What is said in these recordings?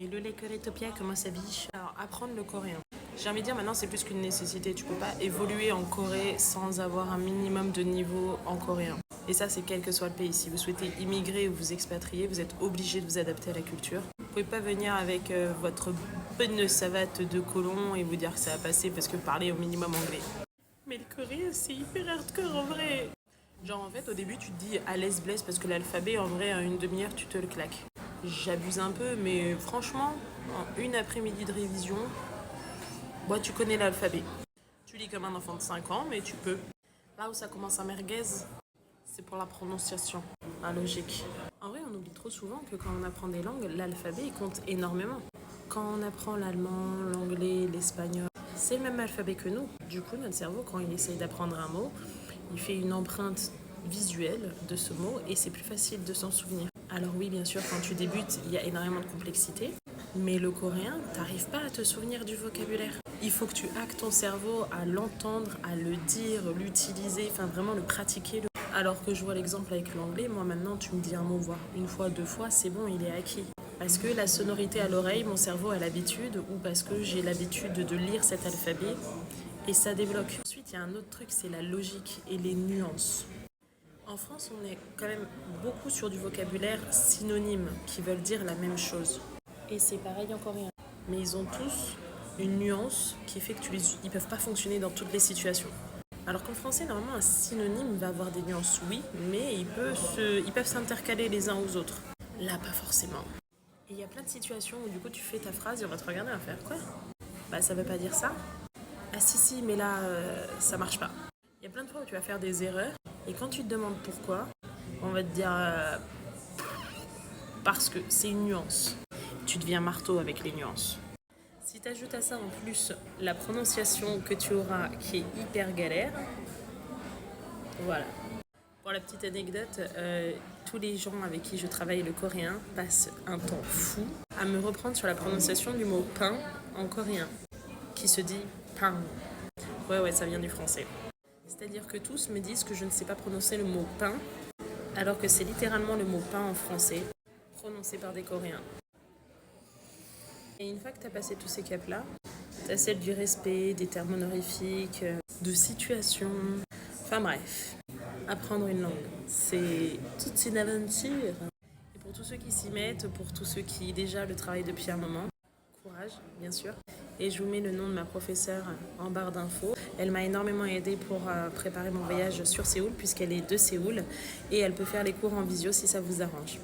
Et le Lakeritopia, comment ça vit? Alors, apprendre le coréen. J'ai envie de dire maintenant, c'est plus qu'une nécessité. Tu peux pas évoluer en Corée sans avoir un minimum de niveau en coréen. Et ça, c'est quel que soit le pays. Si vous souhaitez immigrer ou vous expatrier, vous êtes obligé de vous adapter à la culture. Vous pouvez pas venir avec votre bonne savate de colon et vous dire que ça va passer parce que vous parlez au minimum anglais. Mais le coréen, c'est hyper hardcore en vrai. Genre en fait, au début, tu te dis à l'aise blesse parce que l'alphabet, en vrai, en une demi-heure, tu te le claques. J'abuse un peu, mais franchement, en une après-midi de révision, bah, tu connais l'alphabet. Tu lis comme un enfant de 5 ans, mais tu peux. Là où ça commence à merguez, c'est pour la prononciation, la logique. En vrai, on oublie trop souvent que quand on apprend des langues, l'alphabet il compte énormément. Quand on apprend l'allemand, l'anglais, l'espagnol, c'est le même alphabet que nous. Du coup, notre cerveau, quand il essaye d'apprendre un mot, il fait une empreinte visuelle de ce mot et c'est plus facile de s'en souvenir. Alors oui, bien sûr, quand tu débutes, il y a énormément de complexité, mais le coréen, t'arrives pas à te souvenir du vocabulaire. Il faut que tu hackes ton cerveau à l'entendre, à le dire, l'utiliser, enfin vraiment le pratiquer. Alors que je vois l'exemple avec l'anglais, moi maintenant tu me dis un mot, voire une fois, deux fois, c'est bon, il est acquis. Parce que la sonorité à l'oreille, mon cerveau a l'habitude, ou parce que j'ai l'habitude de lire cet alphabet, et ça débloque. Ensuite, il y a un autre truc, c'est la logique et les nuances. En France, on est quand même beaucoup sur du vocabulaire synonyme qui veulent dire la même chose. Et c'est pareil en coréen. Mais ils ont tous une nuance qui fait que ils peuvent pas fonctionner dans toutes les situations. Alors qu'en français, normalement, un synonyme va avoir des nuances, oui, mais ils peuvent s'intercaler les uns aux autres. Là, pas forcément. Et il y a plein de situations où du coup tu fais ta phrase et on va te regarder et on va faire quoi? Bah ça veut pas dire ça. Ah si, mais là, ça marche pas. Il y a plein de fois où tu vas faire des erreurs et quand tu te demandes pourquoi, on va te dire parce que c'est une nuance. Tu deviens marteau avec les nuances. Si tu ajoutes à ça en plus la prononciation que tu auras qui est hyper galère, voilà. Pour la petite anecdote, tous les gens avec qui je travaille le coréen passent un temps fou à me reprendre sur la prononciation du mot pain en coréen, qui se dit pain. Ouais, ça vient du français. C'est-à-dire que tous me disent que je ne sais pas prononcer le mot pain, alors que c'est littéralement le mot pain en français, prononcé par des Coréens. Et une fois que tu as passé tous ces caps-là, tu as celle du respect, des termes honorifiques, de situation. Enfin bref, apprendre une langue, c'est toute une aventure. Et pour tous ceux qui s'y mettent, pour tous ceux qui déjà le travaillent depuis un moment, courage, bien sûr. Et je vous mets le nom de ma professeure en barre d'infos. Elle m'a énormément aidée pour préparer mon voyage sur Séoul, puisqu'elle est de Séoul. Et elle peut faire les cours en visio si ça vous arrange.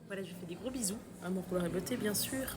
Voilà, je vous fais des gros bisous. Amour, couleur et beauté, bien sûr.